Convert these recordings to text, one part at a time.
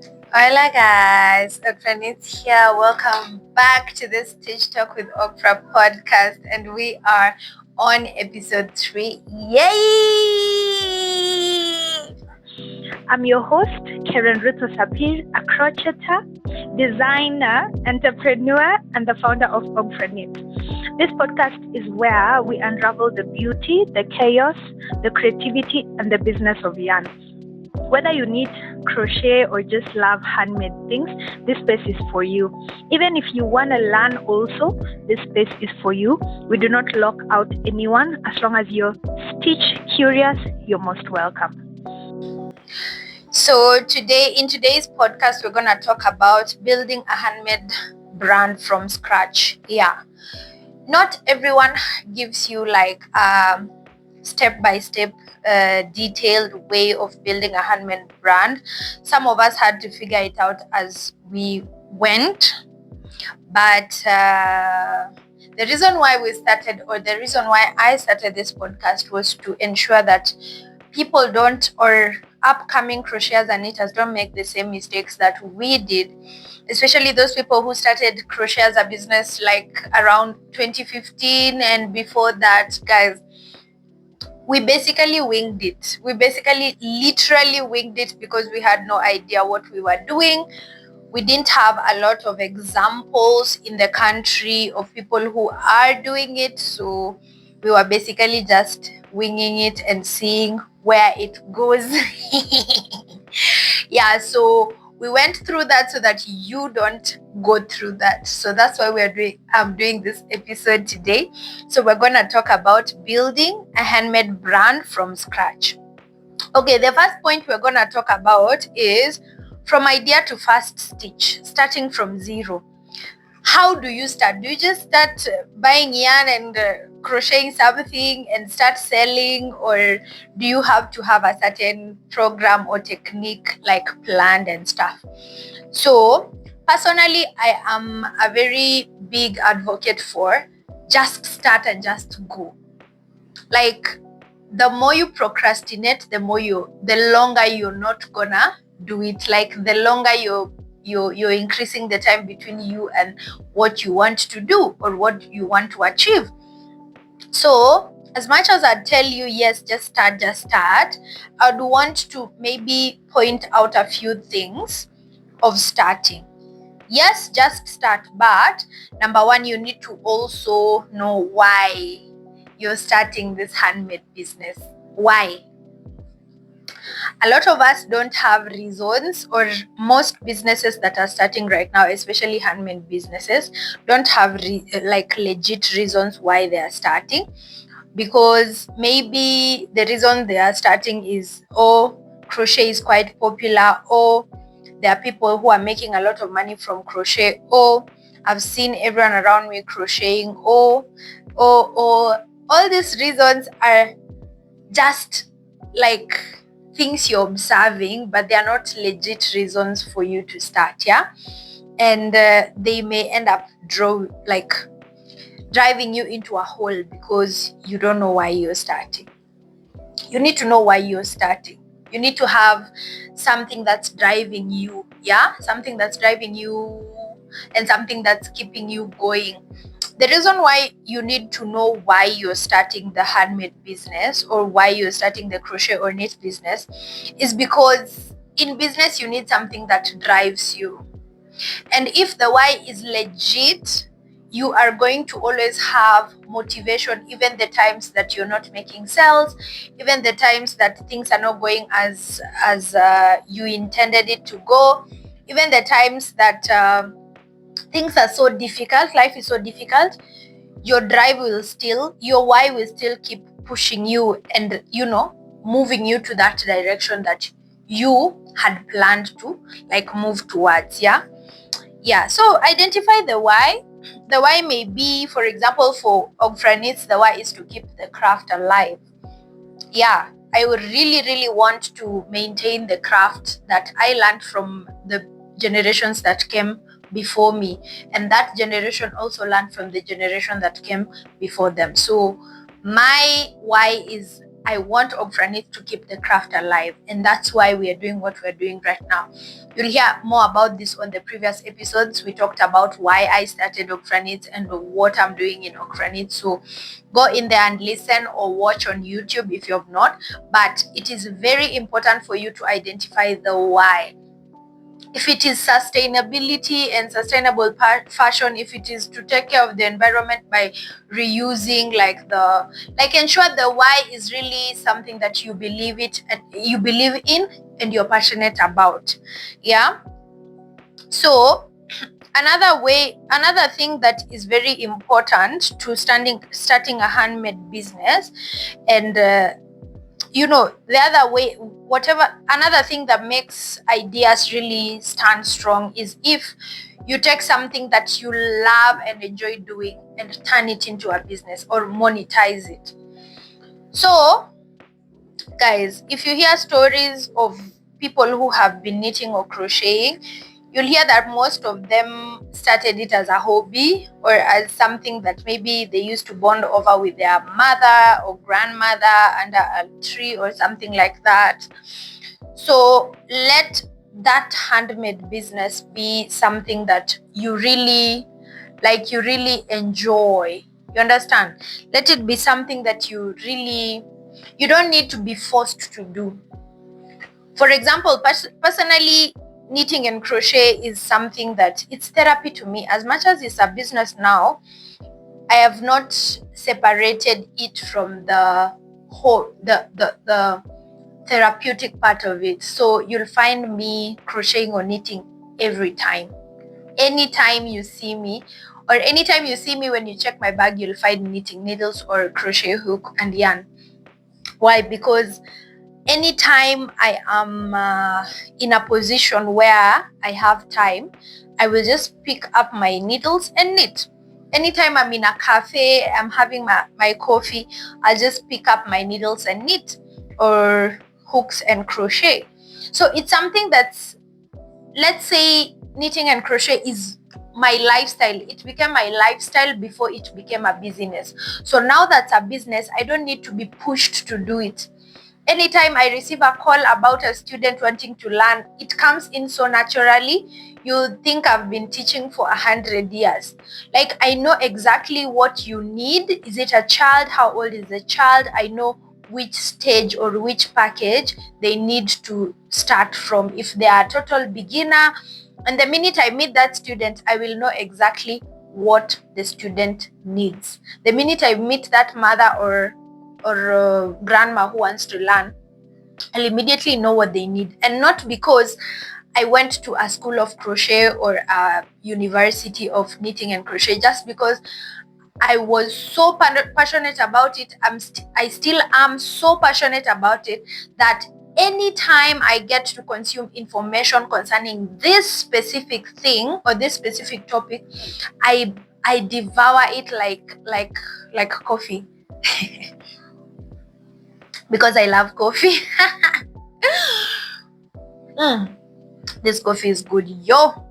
Hola guys, Okranit here. Welcome back to this Teach Talk with Okra podcast, and we are on episode 3. Yay! I'm your host, Karen Ruto Sapir, a crocheter, designer, entrepreneur, and the founder of Ogfranit. This podcast is where we unravel the beauty, the chaos, the creativity, and the business of yarn. Whether you need crochet or just love handmade things, this space is for you. Even if you want to learn also, this space is for you. We do not lock out anyone. As long as you're stitch curious, you're most welcome. So in today's podcast, we're gonna talk about building a handmade brand from scratch. Yeah. Not everyone gives you like step-by-step detailed way of building a handmade brand. Some of us had to figure it out as we went, but the reason why we started, or the reason why I started this podcast, was to ensure that people don't, or upcoming crocheters and knitters don't make the same mistakes that we did, especially those people who started crochet as a business like around 2015 and before that. Guys, we basically winged it. We basically literally winged it because we had no idea what we were doing. We didn't have a lot of examples in the country of people who are doing it, so we were basically just winging it and seeing where it goes. Yeah, so we went through that so that you don't go through that. So that's why I'm doing this episode today. So we're going to talk about building a handmade brand from scratch. Okay, the first point we're going to talk about is from idea to first stitch, starting from zero. How do you start? Do you just start buying yarn and crocheting something and start selling, or do you have to have a certain program or technique like planned and stuff? So personally, I am a very big advocate for just start and just go. Like, the more you procrastinate, the longer you're not gonna do it. Like, the longer you're increasing the time between you and what you want to do or what you want to achieve. So as much as I tell you, yes, just start, I'd want to maybe point out a few things of starting. Yes, just start, but number one, you need to also know why you're starting this handmade business. Why? A lot of us don't have reasons, or most businesses that are starting right now, especially handmade businesses, don't have like legit reasons why they are starting. Because maybe the reason they are starting is, oh, crochet is quite popular, or there are people who are making a lot of money from crochet, or I've seen everyone around me crocheting, or all these reasons are just like things you're observing, but they are not legit reasons for you to start. Yeah. And they may end up driving you into a hole because you don't know why you're starting. You need to know why you're starting. You need to have something that's driving you. Yeah, something that's driving you and something that's keeping you going. The reason why you need to know why you're starting the handmade business, or why you're starting the crochet or knit business, is because in business you need something that drives you. And if the why is legit, you are going to always have motivation, even the times that you're not making sales, even the times that things are not going as you intended it to go, even the times that things are so difficult, life is so difficult. Your why will still keep pushing you and, moving you to that direction that you had planned to like move towards. Yeah, so identify the why. The why may be, for example, for Ogfranits, the why is to keep the craft alive. Yeah, I would really want to maintain the craft that I learned from the generations that came before me, and that generation also learned from the generation that came before them. So my why is I want Ogfranit to keep the craft alive, and that's why we are doing what we're doing right now. You'll hear more about this on the previous episodes. We talked about why I started Ogfranit and what I'm doing in Ogfranit. So go in there and listen or watch on YouTube if you have not. But it is very important for you to identify the why. If it is sustainability and sustainable fashion, if it is to take care of the environment by reusing, ensure the why is really something that you believe in and you're passionate about. Yeah. So another thing that is very important to starting a handmade business, and the other way, another thing that makes ideas really stand strong is if you take something that you love and enjoy doing and turn it into a business or monetize it. So guys, if you hear stories of people who have been knitting or crocheting, you'll hear that most of them started it as a hobby or as something that maybe they used to bond over with their mother or grandmother under a tree or something like that. So let that handmade business be something that you really enjoy. You understand? Let it be something that you don't need to be forced to do. For example, personally, knitting and crochet is something that it's therapy to me. As much as it's a business now, I have not separated it from the whole the therapeutic part of it. So you'll find me crocheting or knitting every time. Anytime you see me, or anytime you see me when you check my bag, you'll find knitting needles or crochet hook and yarn. Why? Because anytime I am in a position where I have time, I will just pick up my needles and knit. Anytime I'm in a cafe, I'm having my coffee, I'll just pick up my needles and knit, or hooks and crochet. So it's something that's, let's say, knitting and crochet is my lifestyle. It became my lifestyle before it became a business. So now that's a business, I don't need to be pushed to do it. Anytime I receive a call about a student wanting to learn, it comes in so naturally. You think I've been teaching for 100 years. Like, I know exactly what you need. Is it a child? How old is the child? I know which stage or which package they need to start from. If they are a total beginner, and the minute I meet that student, I will know exactly what the student needs. The minute I meet that mother or grandma who wants to learn, I'll immediately know what they need. And not because I went to a school of crochet or a university of knitting and crochet, just because I was so passionate about it. I still am so passionate about it that anytime I get to consume information concerning this specific thing or this specific topic, I devour it like coffee. Because I love coffee. This coffee is good, yo.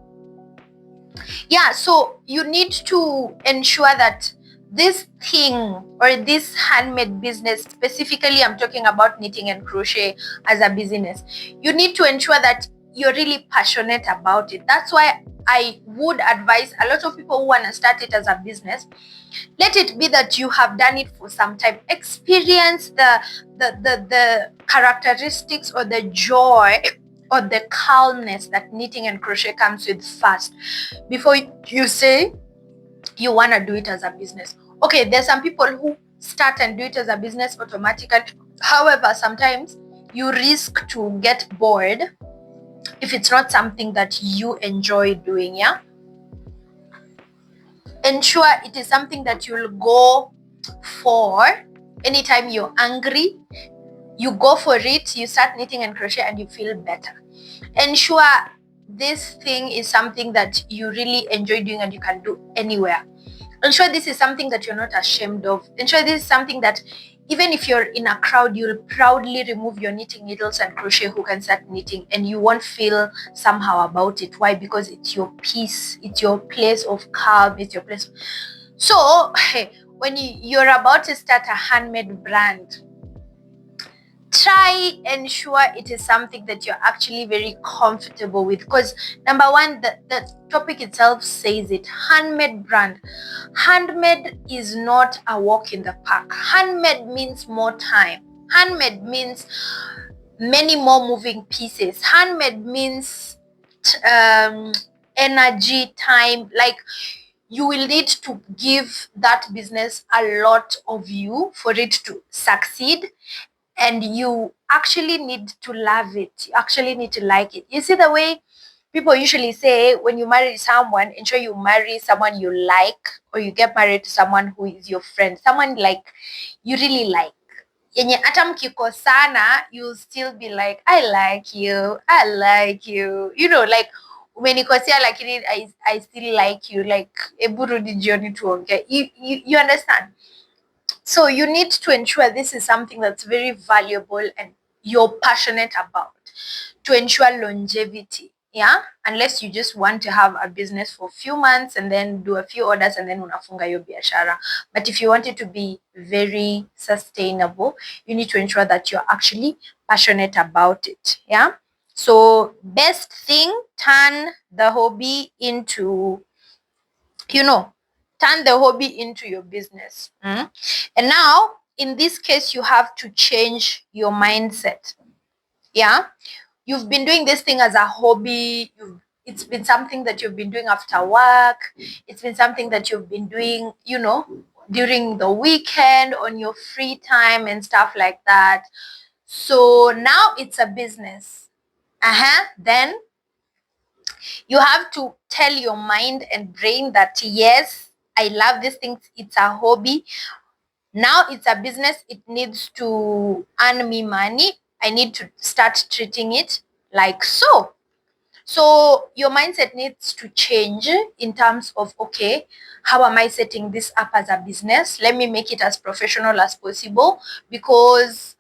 Yeah, so you need to ensure that this thing or this handmade business, specifically I'm talking about knitting and crochet as a business, you need to ensure that you're really passionate about it. That's why I would advise a lot of people who want to start it as a business, let it be that you have done it for some time. Experience the characteristics or the joy or the calmness that knitting and crochet comes with first, before you say you want to do it as a business. Okay, there's some people who start and do it as a business automatically. However, sometimes you risk to get bored if it's not something that you enjoy doing. Yeah, ensure it is something that you'll go for. Anytime you're angry, you go for it, you start knitting and crochet and you feel better. Ensure this thing is something that you really enjoy doing and you can do anywhere. Ensure this is something that you're not ashamed of. Ensure this is something that even if you're in a crowd, you'll proudly remove your knitting needles and crochet hook and start knitting, and you won't feel somehow about it. Why? Because it's your peace, it's your place of calm, it's your place. So when you're about to start a handmade brand, try ensure it is something that you're actually very comfortable with, because number one, the topic itself says it. Handmade brand. Handmade is not a walk in the park. Handmade means more time. Handmade means many more moving pieces. Handmade means energy, time. Like, you will need to give that business a lot of you for it to succeed, and you actually need to love it. You actually need to like it. You see, the way people usually say, when you marry someone, ensure you marry someone you like, or you get married to someone who is your friend, someone like you really like, yenye hata mkikosana you'll still be like, I like you, I like you, you know, like umenikosea lakini I still like you, like ebu rudi jioni tuongee. You understand? So you need to ensure this is something that's very valuable and you're passionate about, to ensure longevity. Yeah, unless you just want to have a business for a few months and then do a few orders and then unafunga your biashara. But if you want it to be very sustainable, you need to ensure that you're actually passionate about it. Yeah. So best thing, turn the hobby into, turn the hobby into your business. And now, in this case, you have to change your mindset. Yeah. You've been doing this thing as a hobby. It's been something that you've been doing after work. It's been something that you've been doing, during the weekend, on your free time and stuff like that. So now it's a business. Then you have to tell your mind and brain that, yes, I love this thing. It's a hobby. Now it's a business. It needs to earn me money. I need to start treating it like so. So your mindset needs to change in terms of, okay, how am I setting this up as a business? Let me make it as professional as possible, because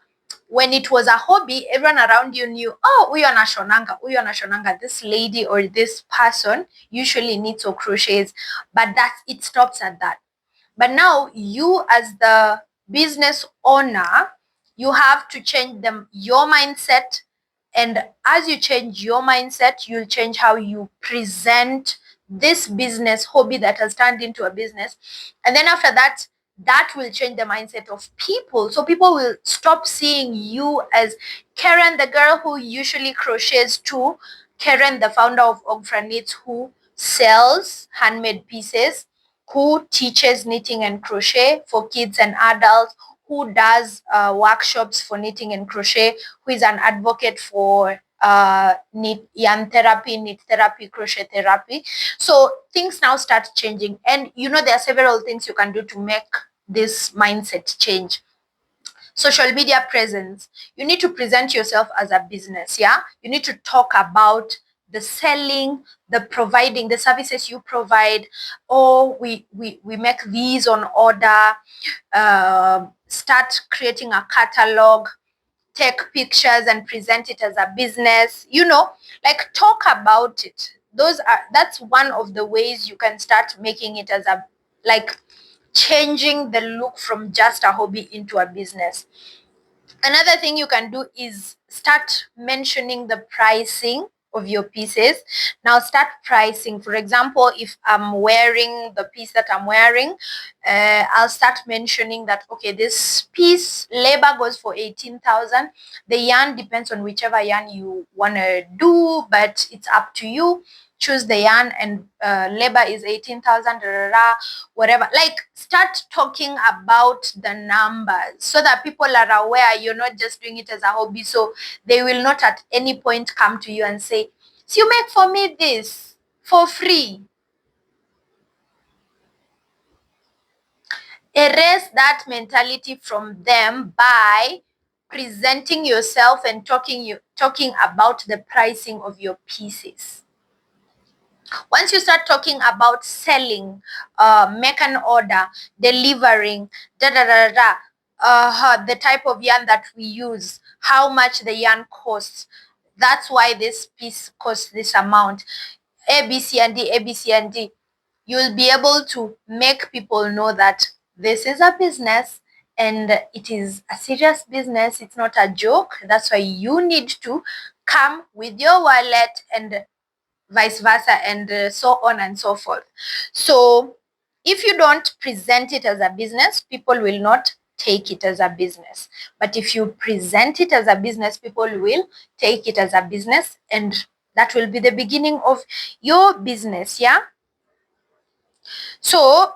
when it was a hobby, everyone around you knew, oh, huyu anashonanga, this lady or this person usually knits or crochets, but it stops at that. But now you, as the business owner, you have to change your mindset. And as you change your mindset, you'll change how you present this business hobby that has turned into a business. And then after that, that will change the mindset of people. So people will stop seeing you as Karen, the girl who usually crochets, to Karen, the founder of Ogfra Knits, who sells handmade pieces, who teaches knitting and crochet for kids and adults, who does workshops for knitting and crochet, who is an advocate for yarn therapy, knit therapy, crochet therapy. So things now start changing. And there are several things you can do to make this mindset change. Social media presence. You need to present yourself as a business. Yeah. You need to talk about the selling, the providing, the services you provide. Oh, we make these on order. Start creating a catalog, take pictures and present it as a business, like talk about it. That's one of the ways you can start making it as a, like, changing the look from just a hobby into a business. Another thing you can do is start mentioning the pricing of your pieces. Now start pricing. For example, if I'm wearing the piece that I'm wearing, I'll start mentioning that, okay, this piece labor goes for 18,000. The yarn depends on whichever yarn you want to do, but it's up to you. Choose the yarn, and labor is 18,000, whatever. Like, start talking about the numbers so that people are aware you're not just doing it as a hobby. So they will not at any point come to you and say, so you make for me this for free. Erase that mentality from them by presenting yourself and talking about the pricing of your pieces. Once you start talking about selling, make an order, delivering, the type of yarn that we use, how much the yarn costs, that's why this piece costs this amount, A, B, C, and D, A, B, C, and D, you'll be able to make people know that this is a business and it is a serious business. It's not a joke. That's why you need to come with your wallet and vice versa, and so on and so forth. So if you don't present it as a business, people will not take it as a business. But if you present it as a business, people will take it as a business, and that will be the beginning of your business. Yeah. So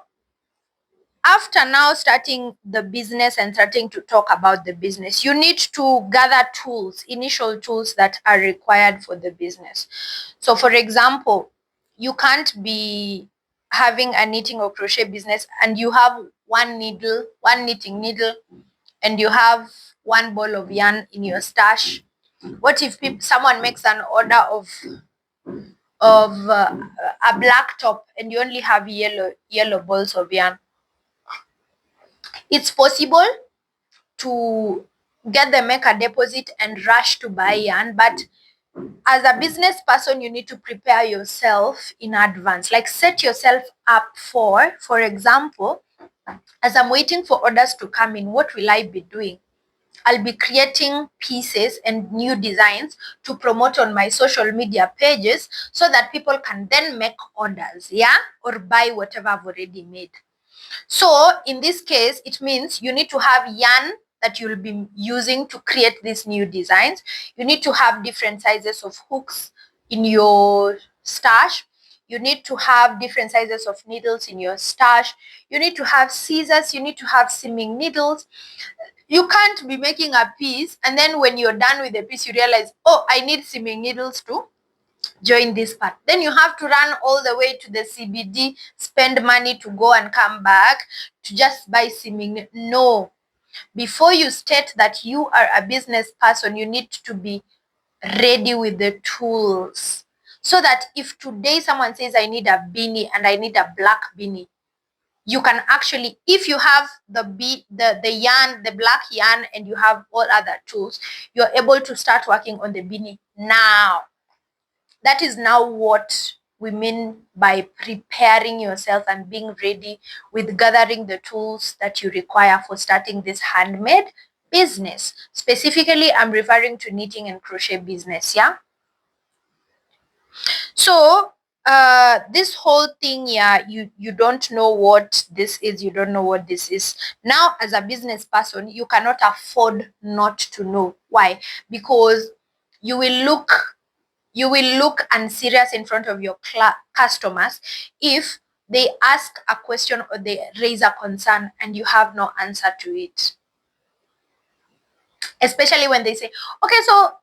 after now starting the business and starting to talk about the business, you need to gather tools, initial tools that are required for the business. So for example, you can't be having a knitting or crochet business and you have one needle, one knitting needle, and you have one ball of yarn in your stash. What if someone makes an order of a black top and you only have yellow balls of yarn? It's possible to get the make a deposit and rush to buy yarn, but as a business person, you need to prepare yourself in advance. Like set yourself up for example, as I'm waiting for orders to come in, what will I be doing? I'll be creating pieces and new designs to promote on my social media pages so that people can then make orders, yeah, or buy whatever I've already made. So in this case, it means you need to have yarn that you'll be using to create these new designs. You need to have different sizes of hooks in your stash. You need to have different sizes of needles in your stash. You need to have scissors. You need to have seaming needles. You can't be making a piece and then when you're done with the piece, you realize, oh, I need seaming needles too, join this part. Then you have to run all the way to the CBD, spend money to go and come back to just buy seaming. No. Before you state that you are a business person, you need to be ready with the tools. So that if today someone says I need a beanie and I need a black beanie, you can actually, if you have the yarn, the black yarn, and you have all other tools, you're able to start working on the beanie now. That is now what we mean by preparing yourself and being ready with gathering the tools that you require for starting this handmade business. Specifically, I'm referring to knitting and crochet business, yeah? So this whole thing, yeah, you don't know what this is, you don't know what this is. Now, as a business person, you cannot afford not to know. Why? Because you will look unserious in front of your customers if they ask a question or they raise a concern and you have no answer to it. Especially when they say, okay, so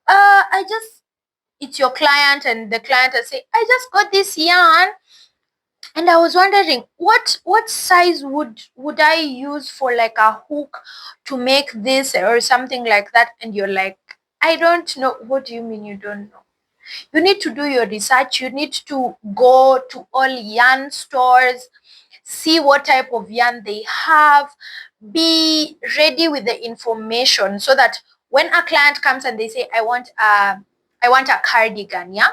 it's your client and the client will say, I just got this yarn and I was wondering what size would I use for like a hook to make this or something like that. And you're like, I don't know. What do you mean you don't know? You need to do your research. You need to go to all yarn stores, see what type of yarn they have, be ready with the information so that when a client comes and they say, I want a cardigan, yeah,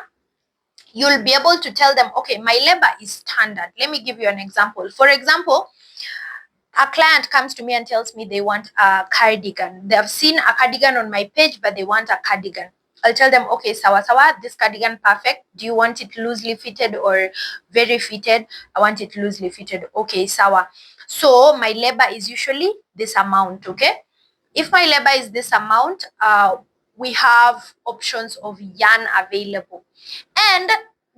you'll be able to tell them, okay, my labor is standard. Let me give you an example. For example, a client comes to me and tells me they want a cardigan. They have seen a cardigan on my page, but they want a cardigan. I'll tell them, okay, sawa, this cardigan, perfect. Do you want it loosely fitted or very fitted? I want it loosely fitted. Okay, sawa. So my labor is usually this amount, okay? If my labor is this amount, we have options of yarn available. And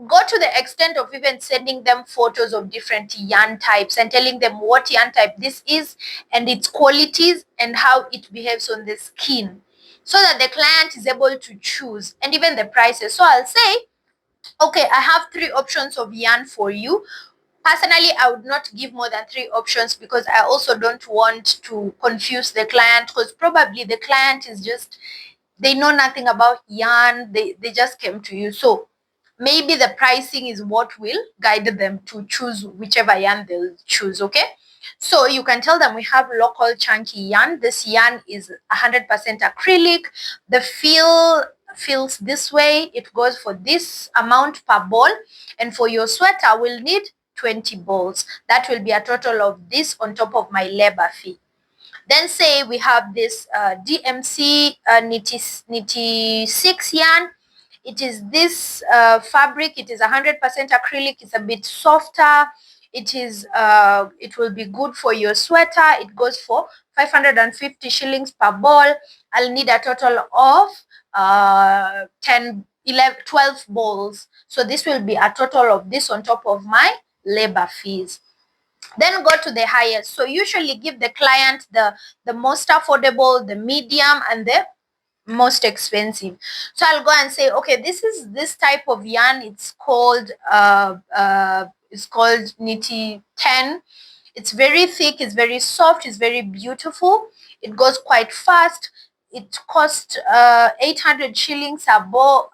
go to the extent of even sending them photos of different yarn types and telling them what yarn type this is and its qualities and how it behaves on the skin so that the client is able to choose, and even the prices. So I'll say, okay, I have 3 options of yarn for you. Personally, I would not give more than 3 options because I also don't want to confuse the client, because probably the client is just, they know nothing about yarn. They just came to you. So maybe the pricing is what will guide them to choose whichever yarn they'll choose, okay? So you can tell them we have local chunky yarn. This yarn is 100% acrylic. The feel feels this way. It goes for this amount per ball. And for your sweater, we'll need 20 balls. That will be a total of this on top of my labor fee. Then say we have this DMC Niti 6 yarn. It is this fabric. It is 100% acrylic. It's a bit softer. It will be good for your sweater. It goes for 550 shillings per ball. I'll need a total of 10, 11, 12 balls. So this will be a total of this on top of my labor fees. Then go to the highest. So usually give the client the most affordable, the medium, and the most expensive. So I'll go and say, okay, this is this type of yarn. It's called Niti 10. It's very thick, it's very soft, it's very beautiful. It goes quite fast. It costs 800 shillings a ball.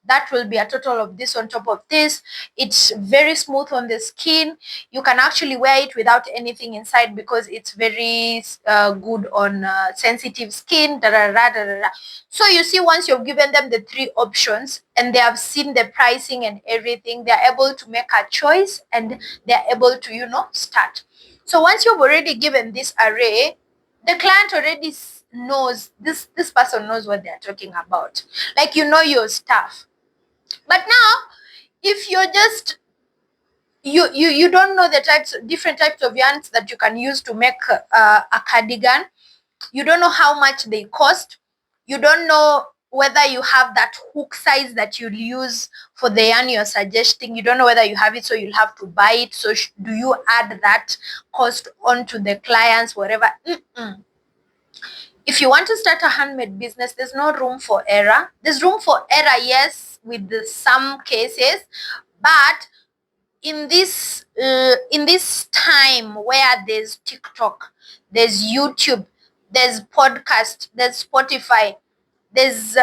That will be a total of this on top of this. It's very smooth on the skin. You can actually wear it without anything inside because it's very good on sensitive skin. Da, da, da, da, da, da. So you see, once you've given them the three options and they have seen the pricing and everything, they're able to make a choice and they're able to, start. So once you've already given this array, the client already knows, this person knows what they're talking about. Like, your stuff. But now, if you're just you don't know the different types of yarns that you can use to make a cardigan, you don't know how much they cost, you don't know whether you have that hook size that you'll use for the yarn you're suggesting, you don't know whether you have it, so you'll have to buy it. So do you add that cost onto the clients, whatever? If you want to start a handmade business, there's no room for error. There's room for error, yes, with some cases, but in this time where there's TikTok, there's YouTube, there's podcast, there's Spotify, there's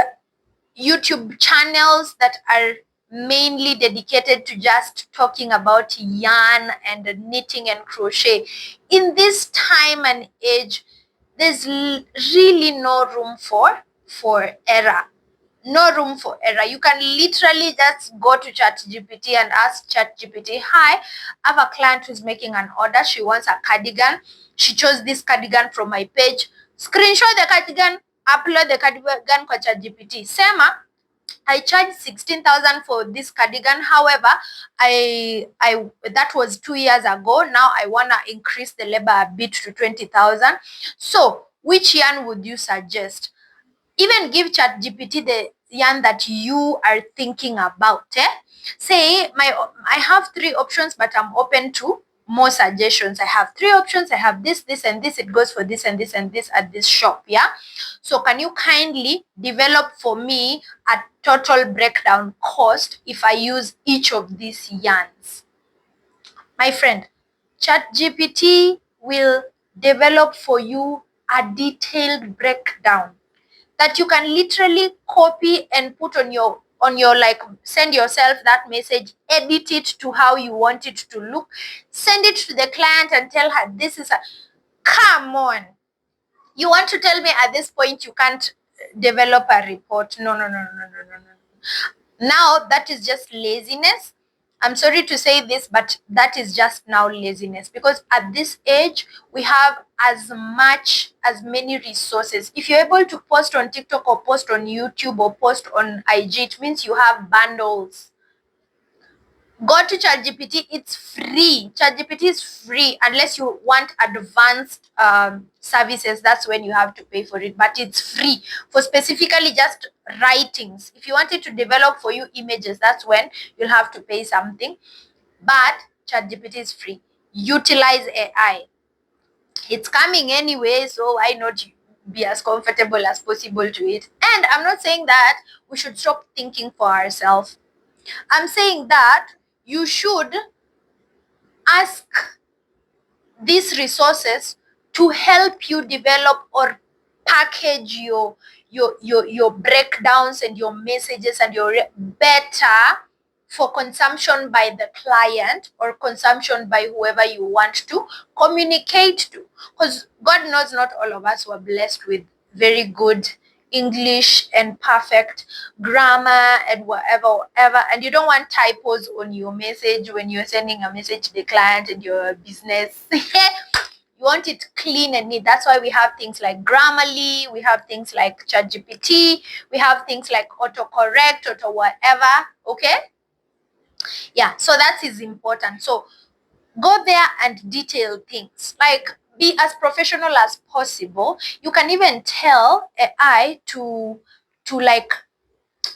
YouTube channels that are mainly dedicated to just talking about yarn and knitting and crochet. In this time and age, there's really no room for error. No room for error. You can literally just go to ChatGPT and ask ChatGPT, hi, I have a client who's making an order. She wants a cardigan. She chose this cardigan from my page. Screenshot the cardigan, upload the cardigan kwa ChatGPT. Sema, I charged 16,000 for this cardigan. However, I that was 2 years ago. Now I wanna increase the labor a bit to 20,000. So which yarn would you suggest? Even give ChatGPT the yarn that you are thinking about. Say, I have 3 options, but I'm open to more suggestions. I have 3 options. I have this, this, and this. It goes for this and this and this at this shop. Yeah. So can you kindly develop for me a total breakdown cost if I use each of these yarns? My friend, ChatGPT will develop for you a detailed breakdown that you can literally copy and put on your like, send yourself that message, edit it to how you want it to look, send it to the client and tell her this is come on. You want to tell me at this point you can't develop a report? No. Now that is just laziness. I'm sorry to say this, but that is just now laziness, because at this age we have as many resources. If you're able to post on TikTok or post on YouTube or post on IG, it means you have bundles. Go to ChatGPT. It's free. ChatGPT is free unless you want advanced services. That's when you have to pay for it. But it's free for specifically just writings. If you want it to develop for you images, that's when you'll have to pay something. But ChatGPT is free. Utilize AI. It's coming anyway, so why not be as comfortable as possible to it? And I'm not saying that we should stop thinking for ourselves. I'm saying that you should ask these resources to help you develop or package your breakdowns and your messages and your better for consumption by the client or consumption by whoever you want to communicate to. Because God knows not all of us were blessed with very good English and perfect grammar and whatever, and you don't want typos on your message when you're sending a message to the client and your business. You want it clean and neat. That's why we have things like Grammarly, we have things like ChatGPT, we have things like autocorrect, auto whatever. Okay? Yeah, so that is important. So go there and detail things. Like, be as professional as possible. You can even tell AI to like,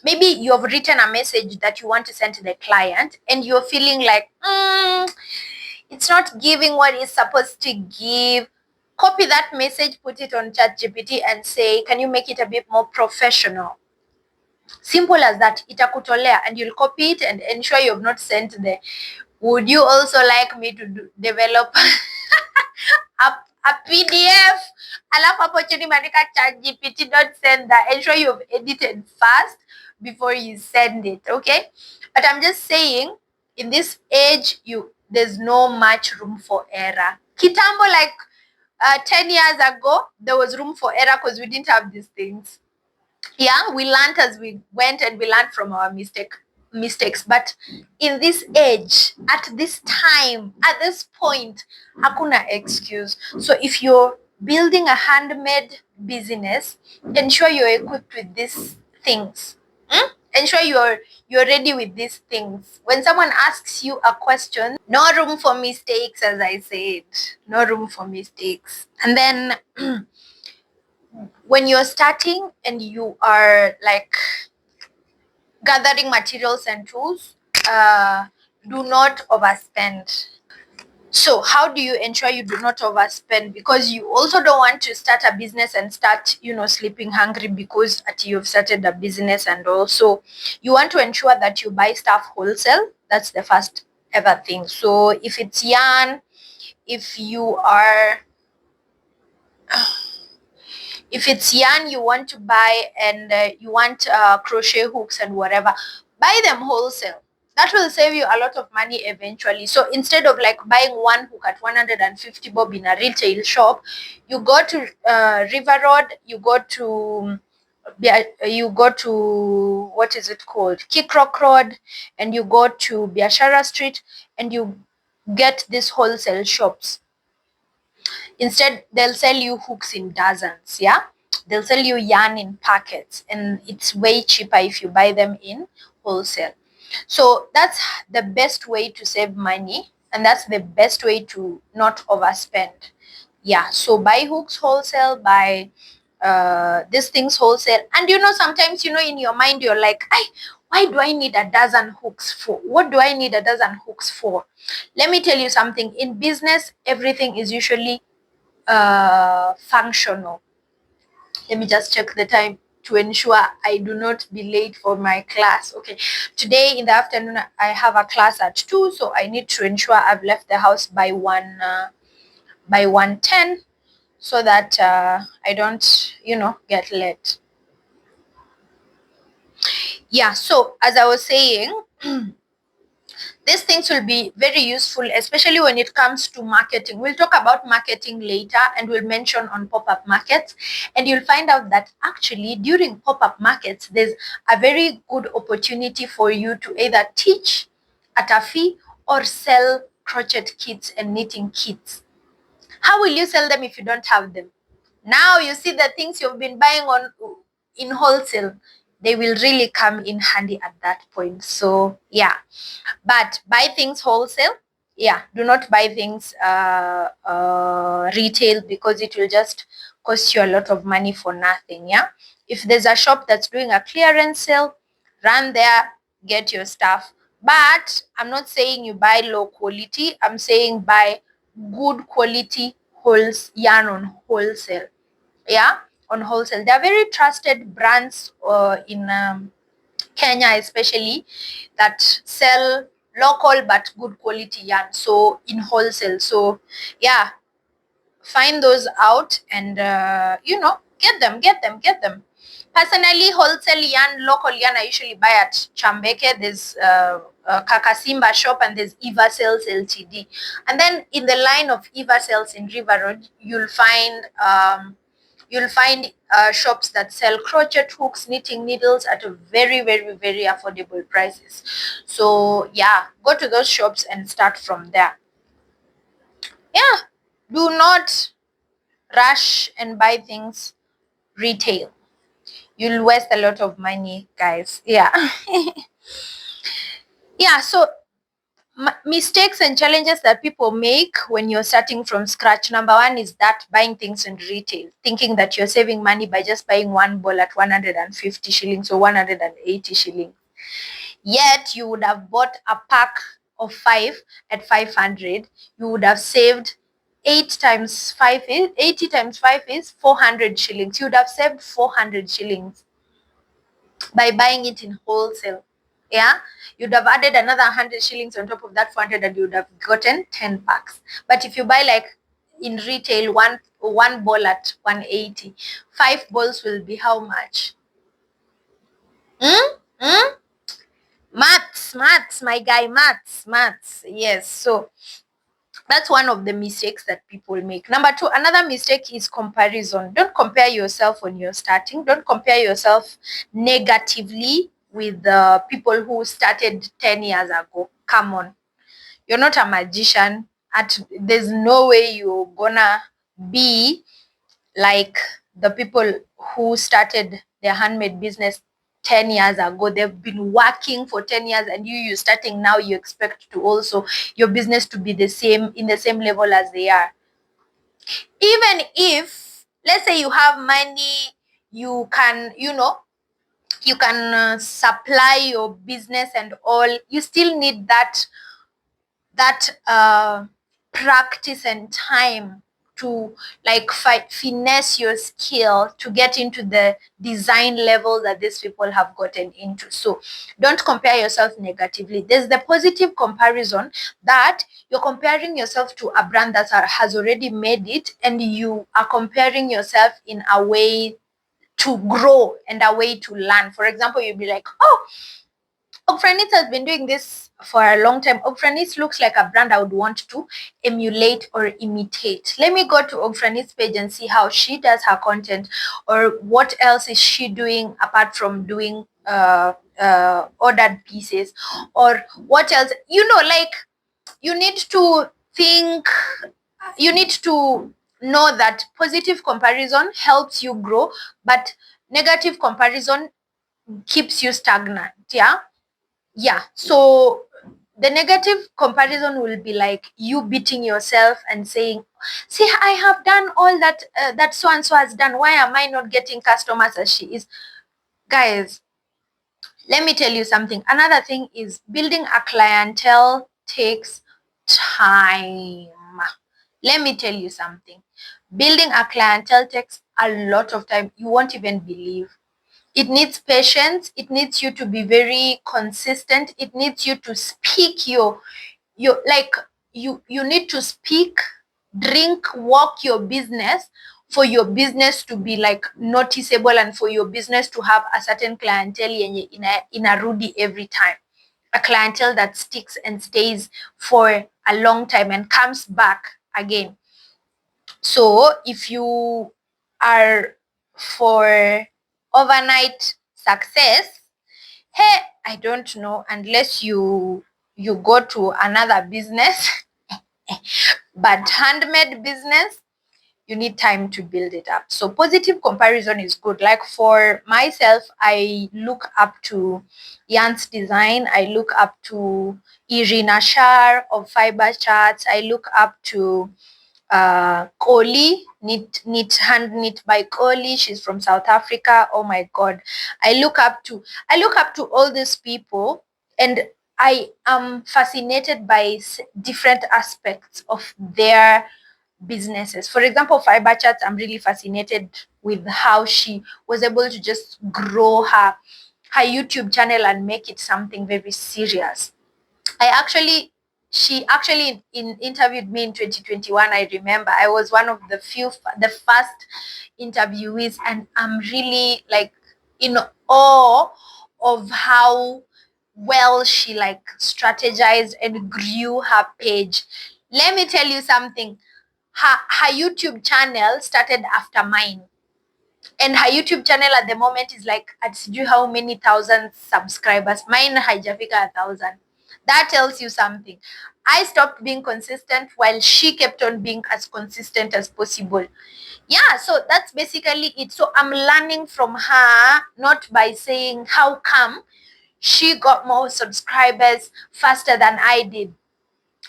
maybe you've written a message that you want to send to the client and you're feeling like it's not giving what it's supposed to give. Copy that message, put it on ChatGPT and say, can you make it a bit more professional? Simple as that. Itakutolea, and you'll copy it and ensure you've not sent the, would you also like me to develop a PDF? Alafu hapo chini maandika ChatGPT, don't send that. Ensure you've edited first before you send it, okay? But I'm just saying, in this age, there's no much room for error. Kitambo, like 10 years ago, there was room for error because we didn't have these things. Yeah, we learned as we went and we learned from our mistakes. But in this age, at this time, at this point, hakuna excuse. So if you're building a handmade business, ensure you're equipped with these things. Ensure you're ready with these things. When someone asks you a question, no room for mistakes, as I said. No room for mistakes. And then when you're starting and you are like gathering materials and tools, do not overspend. So how do you ensure you do not overspend? Because you also don't want to start a business and start, sleeping hungry because you've started a business. And also you want to ensure that you buy stuff wholesale. That's the first ever thing. So if it's yarn, if you are if it's yarn you want to buy, and you want crochet hooks and whatever, buy them wholesale. That will save you a lot of money eventually. So instead of like buying one hook at 150 bob in a retail shop, you go to River Road, you go to what is it called, Kickrock Road, and you go to Biashara Street, and you get these wholesale shops. Instead, they'll sell you hooks in dozens, yeah? They'll sell you yarn in packets, and it's way cheaper if you buy them in wholesale. So that's the best way to save money, and that's the best way to not overspend. Yeah, so buy hooks wholesale, buy these things wholesale. And sometimes, in your mind, you're like, why do I need a dozen hooks for? What do I need a dozen hooks for? Let me tell you something. In business, everything is usually functional. Let me just check the time to ensure I do not be late for my class. Okay, today in the afternoon I have a class at 2, so I need to ensure I've left the house by 1:10, so that I don't get late. Yeah, so as I was saying, these things will be very useful, especially when it comes to marketing. We'll talk about marketing later, and we'll mention on pop-up markets. And you'll find out that actually during pop-up markets, there's a very good opportunity for you to either teach at a fee or sell crochet kits and knitting kits. How will you sell them if you don't have them? Now you see the things you've been buying in wholesale, they will really come in handy at that point. So yeah, but buy things wholesale. Yeah, do not buy things retail, because it will just cost you a lot of money for nothing. Yeah, if there's a shop that's doing a clearance sale, run there, get your stuff. But I'm not saying you buy low quality. I'm saying buy good quality yarn on wholesale. Yeah, on wholesale. There are very trusted brands in Kenya especially, that sell local but good quality yarn, so in wholesale. So yeah, find those out and get them. Personally, wholesale yarn, local yarn, I usually buy at Chambeke. There's Kakasimba shop, and there's Eva Sales Ltd. And then in the line of Eva Sales in River Road, you'll find shops that sell crochet hooks, knitting needles at a very, very, very affordable prices. So yeah, go to those shops and start from there. Yeah, Do not rush and buy things retail. You'll waste a lot of money, guys. Yeah. Yeah, so mistakes and challenges that people make when you're starting from scratch. Number one is that buying things in retail, thinking that you're saving money by just buying one ball at 150 shillings or 180 shillings. Yet you would have bought a pack of 5 at 500. You would have saved 8 times 5 is 80 times 5 is 400 shillings. You would have saved 400 shillings by buying it in wholesale. Yeah, you'd have added another 100 shillings on top of that 400 and you would have gotten 10 packs. But if you buy like in retail, one ball at 180, 5 balls will be how much? Hmm? Hmm? Maths, my guy, maths. Yes. So that's one of the mistakes that people make. Number two, another mistake is comparison. Don't compare yourself when you're starting. Don't compare yourself negatively with the people who started 10 years ago. Come on. You're not a magician. There's no way you're gonna be like the people who started their handmade business 10 years ago. They've been working for 10 years and you're starting now. You expect to also your business to be the same, in the same level as they are. Even if, let's say, you have money, you can, you can supply your business and all, you still need that practice and time to like finesse your skill to get into the design level that these people have gotten into. So don't compare yourself negatively. There's the positive comparison, that you're comparing yourself to a brand that has already made it, and you are comparing yourself in a way to grow and a way to learn. For example, you'll be like, oh, Ogfranit has been doing this for a long time. Ogfranit looks like a brand I would want to emulate or imitate. Let me go to Ogfranit's page and see how she does her content, or what else is she doing apart from doing ordered pieces, or what else. Like, you need to think, you need to know that positive comparison helps you grow, but negative comparison keeps you stagnant. Yeah, so the negative comparison will be like you beating yourself and saying, see, I have done all that that so and so has done, why am I not getting customers as she is? Guys, let me tell you something. Another thing is, building a clientele takes time. Let me tell you something. Building a clientele takes a lot of time. You won't even believe. It needs patience. It needs you to be very consistent. It needs you to speak your like you need to speak, drink, walk your business for your business to be like noticeable, and for your business to have a certain clientele in a Rudy every time. A clientele that sticks and stays for a long time and comes back again. So if you are for overnight success, hey, I don't know, unless you go to another business, but handmade business, you need time to build it up. So positive comparison is good. Like for myself, I look up to Jan's Design. I look up to Irina Shar of Fiber Charts. I look up to Koli, hand knit by Koli. She's from South Africa. Oh my God. I look up to all these people, and I am fascinated by different aspects of their businesses. For example, Fiber Charts, I'm really fascinated with how she was able to just grow her YouTube channel and make it something very serious. She actually interviewed me in 2021. I remember I was one of the first interviewees, and I'm really like in awe of how well she like strategized and grew her page. Let me tell you something. Her YouTube channel started after mine, and her YouTube channel at the moment is like at sijui how many thousand subscribers. Mine haijafika 1,000. That tells you something. I stopped being consistent while she kept on being as consistent as possible. Yeah, so that's basically it. So I'm learning from her, not by saying how come she got more subscribers faster than I did.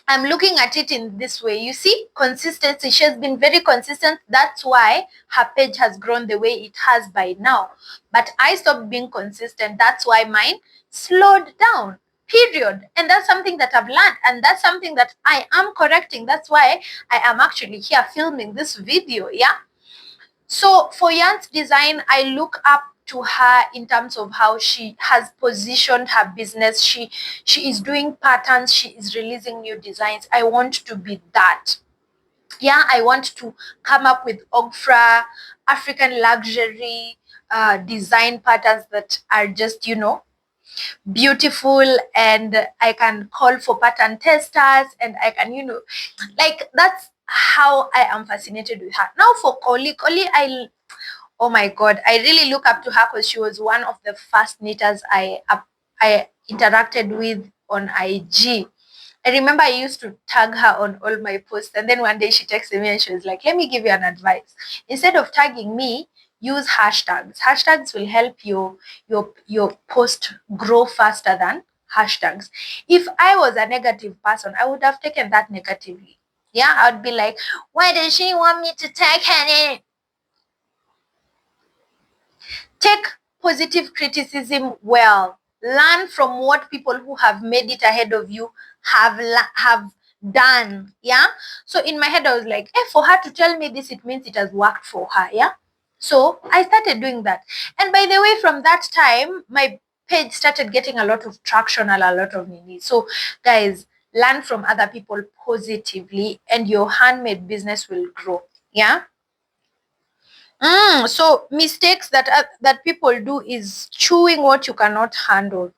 I'm looking at it in this way. You see, consistency. She has been very consistent. That's why her page has grown the way it has by now. But I stopped being consistent. That's why mine slowed down. Period. And that's something that I've learned. And that's something that I am correcting. That's why I am actually here filming this video. Yeah. So for Yan's design, I look up to her in terms of how she has positioned her business. She is doing patterns, she is releasing new designs. I want to be that. Yeah, I want to come up with Ogfra, African luxury design patterns that are just, beautiful, and I can call for pattern testers, and I can, like, that's how I am fascinated with her. Now for Koli, oh my God, I really look up to her because she was one of the first knitters I interacted with on IG. I remember I used to tag her on all my posts, and then one day she texted me and she was like, "Let me give you an advice. Instead of tagging me, use hashtags. Hashtags will help your post grow faster than hashtags." If I was a negative person, I would have taken that negatively. Yeah, I would be like, "Why does she want me to tag her in?" Take positive criticism well. Learn from what people who have made it ahead of you have done. Yeah. So in my head, I was like, for her to tell me this, it means it has worked for her. Yeah. So I started doing that. And by the way, from that time, my page started getting a lot of traction and a lot of needs. So guys, learn from other people positively and your handmade business will grow. Yeah. So mistakes that people do is chewing what you cannot handle.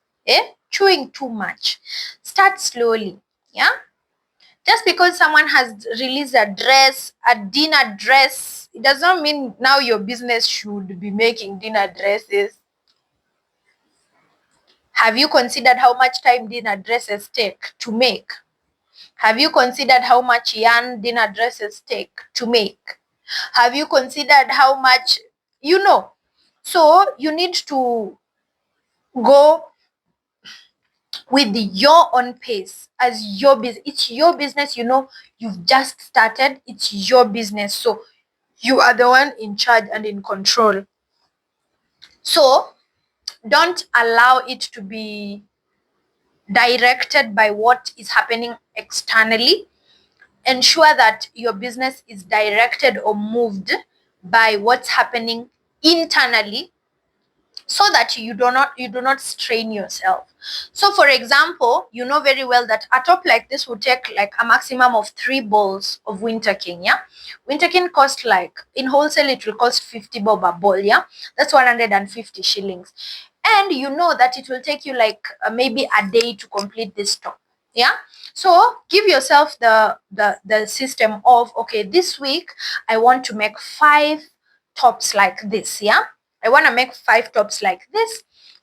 Chewing too much. Start slowly. Yeah. Just because someone has released a dinner dress, it does not mean now your business should be making dinner dresses. Have you considered how much time dinner dresses take to make? Have you considered how much yarn dinner dresses take to make? Have you considered how much, So you need to go with your own pace as your business. It's your business, you've just started. It's your business. So you are the one in charge and in control. So don't allow it to be directed by what is happening externally. Ensure that your business is directed or moved by what's happening internally, so that you do not strain yourself. So for example, you know very well that a top like this would take like a maximum of 3 balls of winterking. Yeah, winterking cost, like in wholesale it will cost 50 bob a ball. Yeah, that's 150 shillings, and you know that it will take you like maybe a day to complete this top. Yeah, so give yourself the system of, okay, this week I want to make 5 tops like this. Yeah, I want to make 5 tops like this,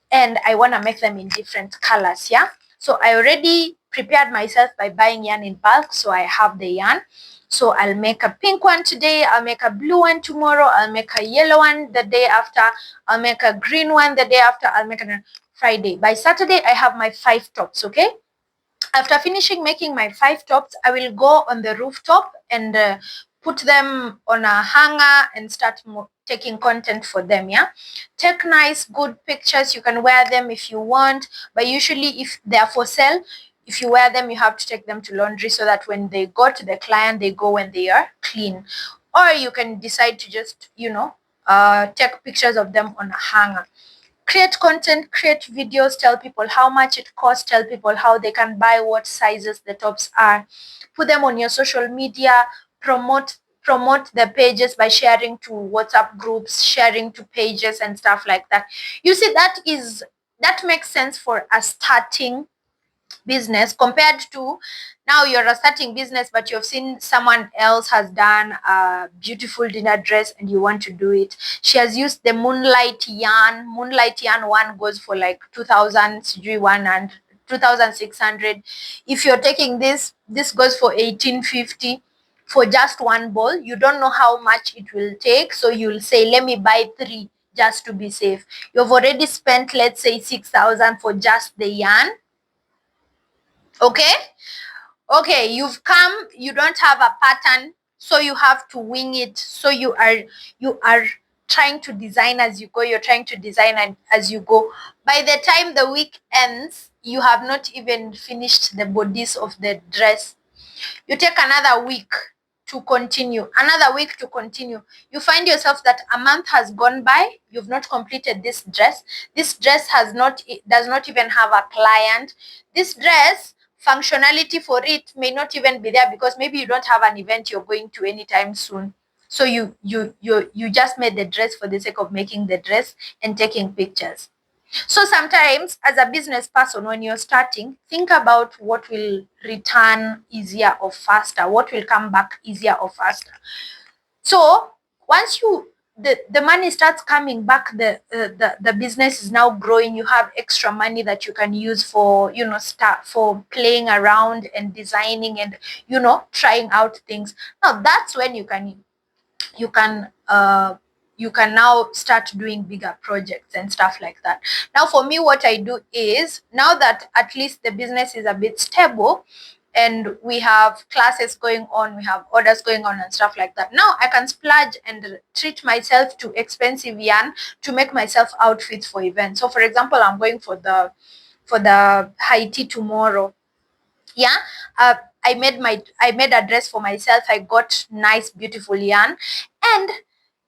and I want to make them in different colors. Yeah, so I already prepared myself by buying yarn in bulk, so I have the yarn. So I'll make a pink one today, I'll make a blue one tomorrow, I'll make a yellow one the day after, I'll make a green one the day after, I'll make a Friday. By Saturday I have my 5 tops. Okay, after finishing making my 5 tops, I will go on the rooftop and put them on a hanger and start taking content for them. Yeah, take nice good pictures. You can wear them if you want, but usually if they are for sale, if you wear them, you have to take them to laundry so that when they go to the client, they go when they are clean. Or you can decide to just take pictures of them on a hanger. Create content, create videos, tell people how much it costs, tell people how they can buy, what sizes the tops are, put them on your social media, promote the pages by sharing to WhatsApp groups, sharing to pages and stuff like that. You see, that makes sense for a starting business, compared to now you're a starting business but you've seen someone else has done a beautiful dinner dress and you want to do it. She has used the moonlight yarn one goes for like 2000 one and 2,600. If you're taking this goes for 1,850 for just one ball. You don't know how much it will take, so you'll say, let me buy 3 just to be safe. You've already spent, let's say, 6,000 for just the yarn. Okay, you've come, you don't have a pattern, so you have to wing it. So you are trying to design as you go. You're trying to design as you go. By the time the week ends, you have not even finished the bodies of the dress. You take another week to continue, another week to continue. You find yourself that a month has gone by, you've not completed this dress. This dress does not even have a client. This dress, functionality for it may not even be there, because maybe you don't have an event you're going to anytime soon. So you just made the dress for the sake of making the dress and taking pictures. So sometimes, as a business person, when you're starting, think about what will return easier or faster, what will come back easier or faster. So once the money starts coming back, the business is now growing, you have extra money that you can use for, start for playing around and designing and, trying out things. Now that's when you can you can now start doing bigger projects and stuff like that. Now for me, what I do is, now that at least the business is a bit stable and we have classes going on, we have orders going on and stuff like that, now I can splurge and treat myself to expensive yarn to make myself outfits for events. So for example, I'm going for the high tea tomorrow. Yeah, I made a dress for myself. I got nice beautiful yarn, and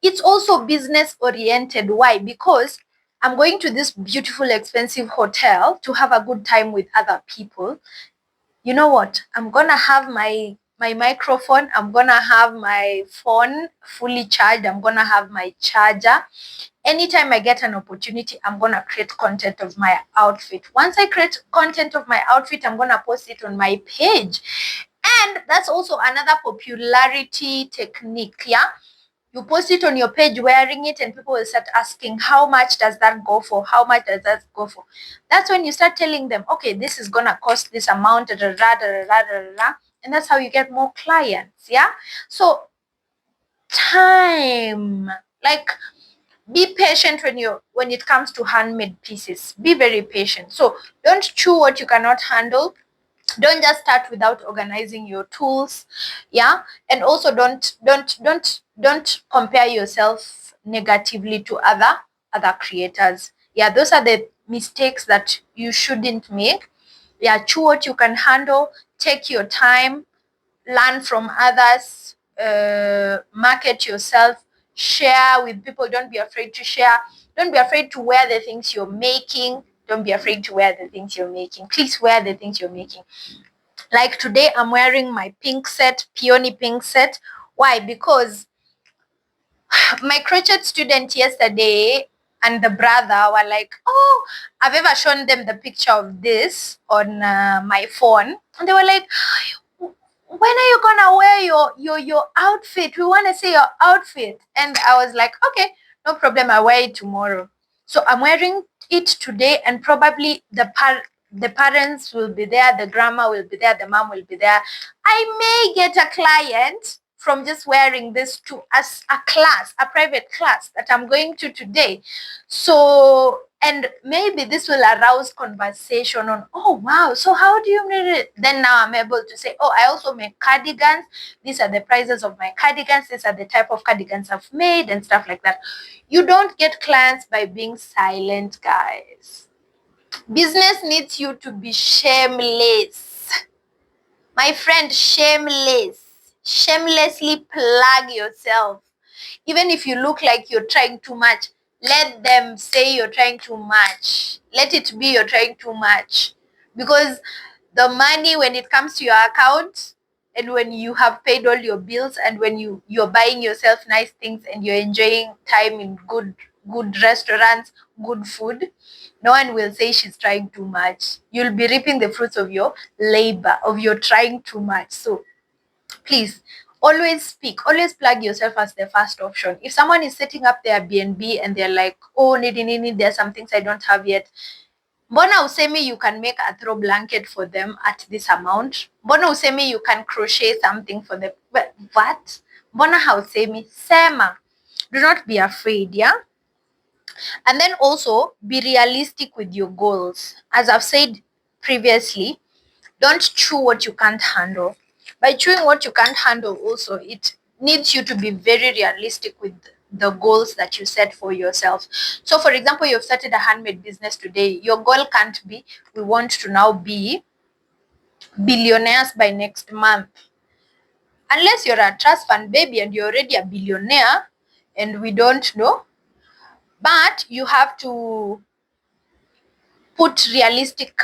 it's also business oriented. Why? Because I'm going to this beautiful expensive hotel to have a good time with other people. You know what? I'm gonna have my microphone, I'm gonna have my phone fully charged, I'm gonna have my charger. Anytime I get an opportunity, I'm going to create content of my outfit. Once I create content of my outfit, I'm going to post it on my page. And that's also another popularity technique. Yeah. You post it on your page wearing it, and people will start asking, how much does that go for? How much does that go for? That's when you start telling them, okay, this is going to cost this amount, da, da, da, da, da, da, da, and that's how you get more clients. Yeah. So time, like, be patient when it comes to handmade pieces. Be very patient. So don't chew what you cannot handle. Don't just start without organizing your tools. Yeah. And also don't compare yourself negatively to other creators. Yeah, those are the mistakes that you shouldn't make. Yeah, chew what you can handle, take your time, learn from others, market yourself, share with people. Don't be afraid to share. Don't be afraid to wear the things you're making. Don't be afraid to wear the things you're making. Please wear the things you're making. Like today, I'm wearing my pink set, peony pink set. Why? Because my crochet student yesterday and the brother were like, oh, I've ever shown them the picture of this on my phone. And they were like, when are you gonna wear your outfit? We want to see your outfit. And I was like, okay, no problem, I wear it tomorrow. So I'm wearing it today, and probably the parents will be there, the grandma will be there, the mom will be there. I may get a client from just wearing this to as a class, a private class that I'm going to today. So, and maybe this will arouse conversation on, oh wow, so how do you make it? Then now I'm able to say, oh, I also make cardigans. These are the prices of my cardigans. These are the type of cardigans I've made and stuff like that. You don't get clients by being silent, guys. Business needs you to be shameless. My friend, shameless. Shamelessly plug yourself. Even if you look like you're trying too much, let them say you're trying too much. Let it be you're trying too much. Because the money, when it comes to your account, and when you have paid all your bills, and when you're buying yourself nice things and you're enjoying time in good restaurants, good food, no one will say she's trying too much. You'll be reaping the fruits of your labor, of your trying too much. So please, always speak, always plug yourself as the first option. If someone is setting up their BNB and they're like, oh, Nini, there are some things I don't have yet, Mbona usemi you can make a throw blanket for them at this amount? Mbona usemi you can crochet something for them? What? Mbona hausemi? Sema. Do not be afraid, yeah? And then also be realistic with your goals. As I've said previously, don't chew what you can't handle. By chewing what you can't handle, also, it needs you to be very realistic with the goals that you set for yourself. So, for example, you've started a handmade business today. Your goal can't be, we want to now be billionaires by next month. Unless you're a trust fund baby and you're already a billionaire and we don't know, but you have to put realistic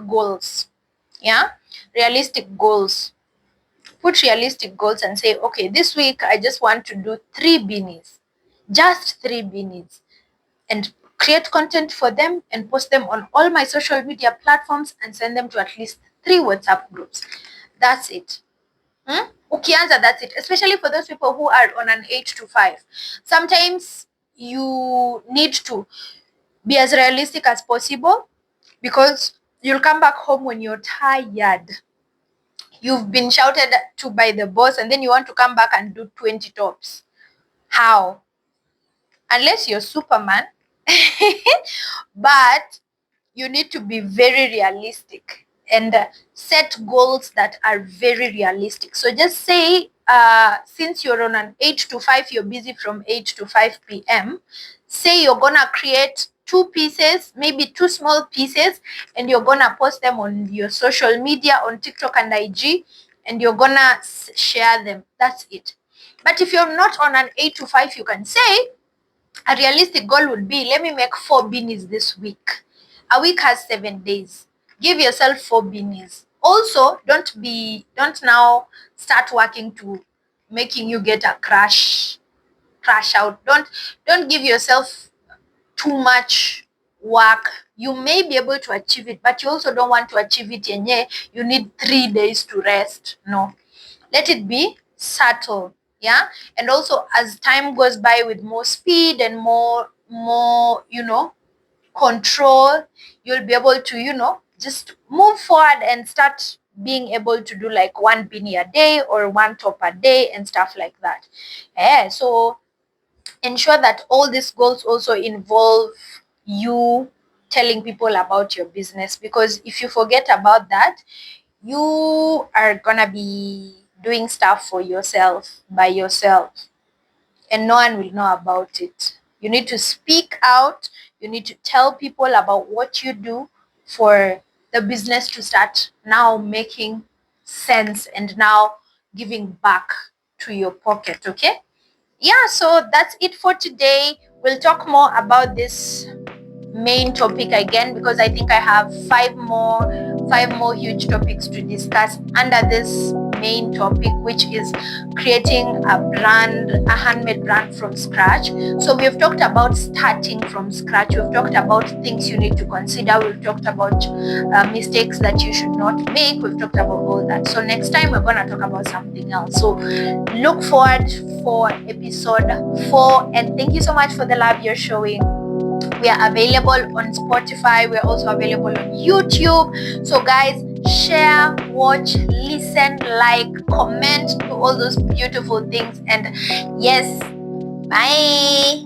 goals. Yeah, realistic goals. Put realistic goals and say, okay, this week I just want to do 3 beanies, just 3 beanies, and create content for them and post them on all my social media platforms and send them to at least 3 WhatsApp groups. That's it. Ukianza, that's it. Especially for those people who are on an 8 to 5. Sometimes you need to be as realistic as possible because you'll come back home when you're tired. You've been shouted to by the boss and then you want to come back and do 20 tops. How? Unless you're Superman. But you need to be very realistic and set goals that are very realistic. So just say, since you're on an 8 to 5, you're busy from 8 to 5 p.m. Say you're gonna create 2 pieces, maybe 2 small pieces, and you're gonna post them on your social media, on TikTok and IG, and you're gonna share them. That's it. But if you're not on an 8 to 5, you can say a realistic goal would be, let me make 4 beanies this week. A week has 7 days. Give yourself 4 beanies. Also, don't now start working to making you get a crash out. Don't give yourself too much work. You may be able to achieve it, but you also don't want to achieve it yenye you need 3 days to rest. No. Let it be subtle. Yeah. And also, as time goes by with more speed and more control, you'll be able to just move forward and start being able to do like 1 beanie a day or 1 top a day and stuff like that. So ensure that all these goals also involve you telling people about your business, because if you forget about that, you are gonna be doing stuff for yourself by yourself and no one will know about it. You need to speak out. You need to tell people about what you do for the business to start now making sense and now giving back to your pocket. Okay? Yeah, so that's it for today. We'll talk more about this main topic again because I think I have five more huge topics to discuss under this main topic, which is creating a handmade brand from scratch. So we've talked about starting from scratch. We've talked about things you need to consider. We've talked about mistakes that you should not make. We've talked about all that. So next time we're going to talk about something else. So look forward for episode 4, and thank you so much for the love you're showing. We are available on Spotify. We're also available on YouTube. So guys, share, watch, listen, like, comment, do all those beautiful things. And yes, bye.